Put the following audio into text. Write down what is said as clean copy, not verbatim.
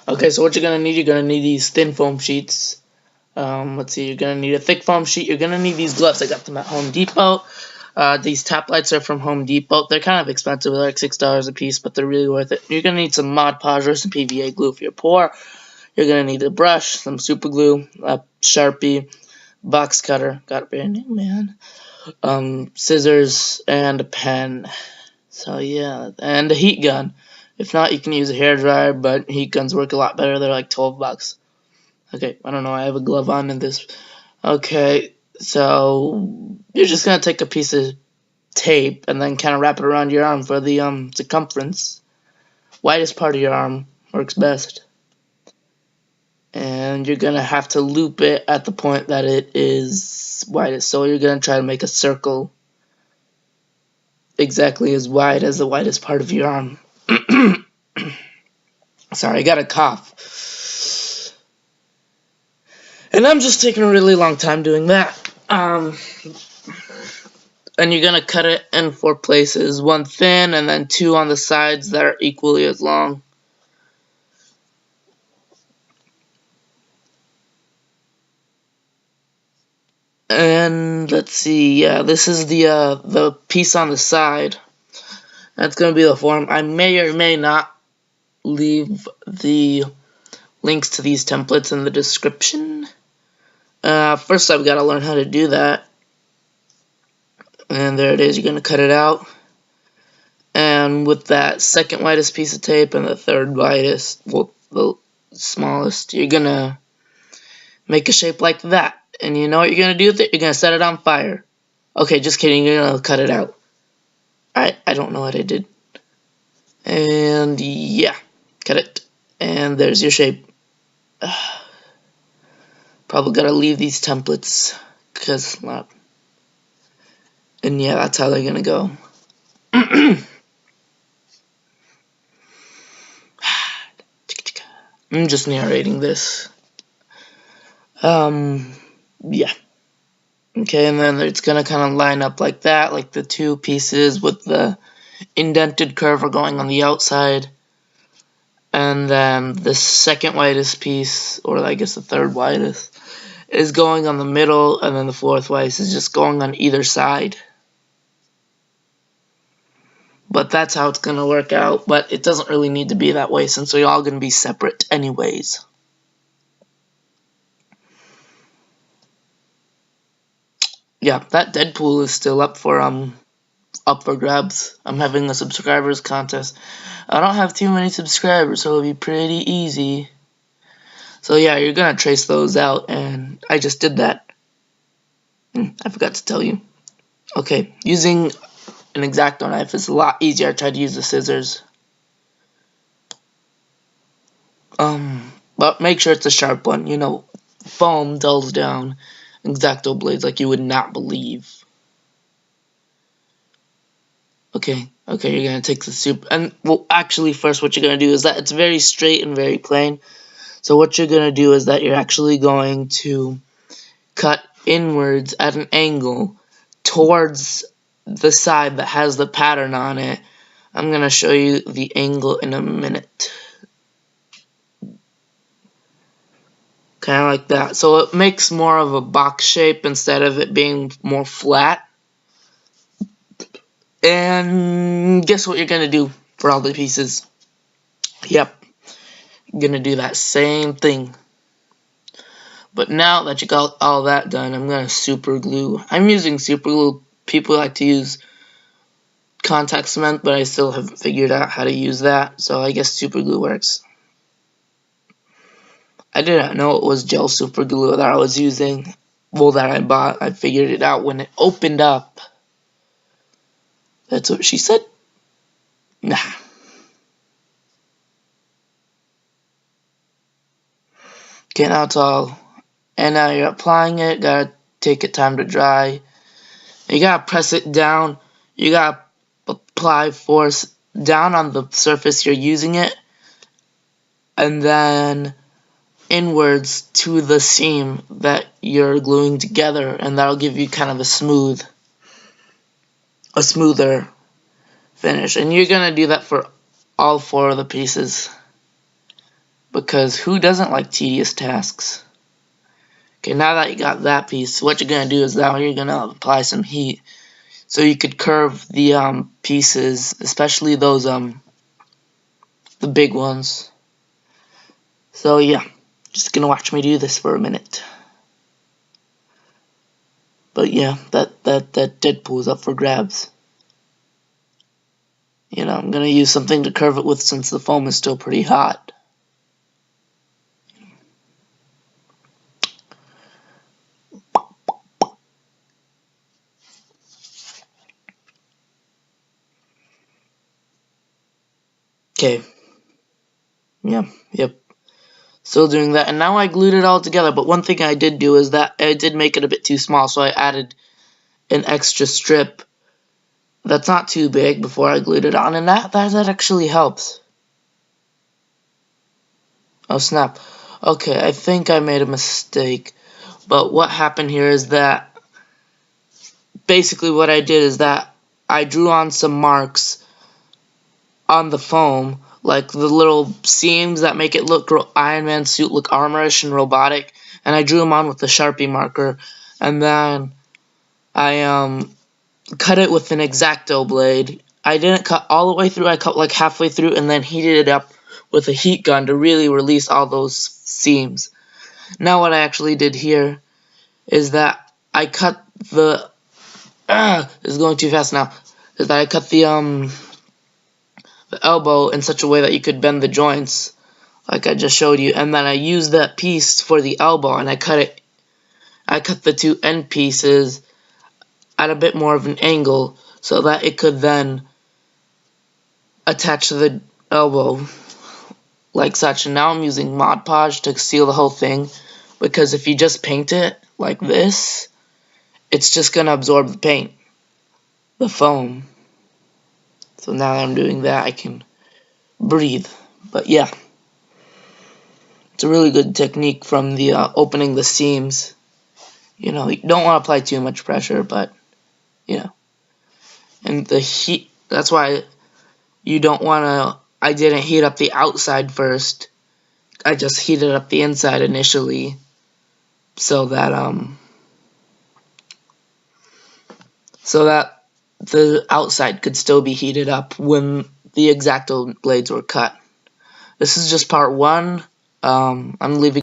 Okay, so what you're going to need these thin foam sheets. Let's see, you're going to need a thick foam sheet. You're going to need these gloves. I got them at Home Depot. These tap lights are from Home Depot. They're kind of expensive. They're like $6 a piece, but they're really worth it. You're going to need some Mod Podge or some PVA glue for your pour. You're going to need a brush, some super glue, a Sharpie, box cutter. Got a brand new, man. Scissors, and a pen. So yeah, and a heat gun. If not, you can use a hairdryer, but heat guns work a lot better. They're like 12 bucks. Okay, I don't know. I have a glove on in this. Okay, so you're just gonna take a piece of tape and then kind of wrap it around your arm for the circumference. Widest part of your arm works best. And you're gonna have to loop it at the point that it is widest. So you're gonna try to make a circle exactly as wide as the widest part of your arm. Sorry, I got a cough. And I'm just taking a really long time doing that. And you're going to cut it in 4 places. 1 thin and then 2 on the sides that are equally as long. And let's see, yeah, this is the piece on the side. That's going to be the form. I may or may not leave the links to these templates in the description. First I've got to learn how to do that. And there it is. You're going to cut it out. And with that second widest piece of tape and the third widest, well, the smallest, you're going to make a shape like that. And you know what you're going to do with it? You're going to set it on fire. Okay, just kidding. You're going to cut it out. I don't know what I did. And yeah, cut it. And there's your shape. Probably got to leave these templates because not. And yeah, that's how they're going to go. I'm just narrating this. Yeah. Okay, and then it's going to kind of line up like that, like the 2 pieces with the indented curve are going on the outside. And then the second widest piece, or I guess the third widest, is going on the middle, and then the 4th widest is just going on either side. But that's how it's going to work out, but it doesn't really need to be that way since we're all going to be separate anyways. Yeah, that Deadpool is still up for grabs. I'm having a subscribers contest. I don't have too many subscribers, so it'll be pretty easy. So yeah, you're gonna trace those out, and I just did that. I forgot to tell you. Okay, using an X-Acto knife is a lot easier. I tried to use the scissors. But make sure it's a sharp one. You know, foam dulls down X-Acto blades like you would not believe. Okay, you're gonna take the soup, and well, actually, first, what you're gonna do is that it's very straight and very plain. So what you're gonna do is that you're actually going to cut inwards at an angle towards the side that has the pattern on it. I'm gonna show you the angle in a minute. Kind of like that. So it makes more of a box shape instead of it being more flat. And guess what you're going to do for all the pieces? Yep. You're going to do that same thing. But now that you got all that done, I'm going to super glue. I'm using super glue. People like to use contact cement, but I still haven't figured out how to use that. So I guess super glue works. I didn't know it was gel super glue that I was using. Well, that I bought. I figured it out when it opened up. That's what she said? Nah. Okay, now it's all. And now you're applying it. Gotta take it time to dry. You gotta press it down. You gotta apply force down on the surface you're using it. And then inwards to the seam that you're gluing together, and that'll give you kind of a smoother finish. And you're gonna do that for all 4 of the pieces, because who doesn't like tedious tasks? Okay, now that you got that piece, what you're gonna do is now you're gonna apply some heat, so you could curve the pieces, especially those the big ones. So yeah, just gonna watch me do this for a minute. But yeah, that Deadpool is up for grabs. You know, I'm gonna use something to curve it with since the foam is still pretty hot. Okay. Yeah, yep. Still doing that, and now I glued it all together, but one thing I did do is that I did make it a bit too small, so I added an extra strip that's not too big before I glued it on, and that actually helps. Oh snap. Okay, I think I made a mistake, but what happened here is that basically what I did is that I drew on some marks on the foam, like the little seams that make it look Iron Man suit look armorish and robotic, and I drew them on with the Sharpie marker, and then I cut it with an X-Acto blade. I didn't cut all the way through, I cut like halfway through and then heated it up with a heat gun to really release all those seams. Now what I actually did here is that I cut the it's going too fast now. Is that I cut the elbow in such a way that you could bend the joints, like I just showed you, and then I used that piece for the elbow, and I cut the 2 end pieces at a bit more of an angle so that it could then attach to the elbow like such. And now I'm using Mod Podge to seal the whole thing, because if you just paint it like this, it's just gonna absorb the paint, the foam. So now that I'm doing that, I can breathe. But yeah, it's a really good technique from the opening the seams. You know, you don't want to apply too much pressure, but you know, and the heat, that's why you don't want to, I didn't heat up the outside first, I just heated up the inside initially, so that the outside could still be heated up when the X-Acto blades were cut. This is just part 1. I'm leaving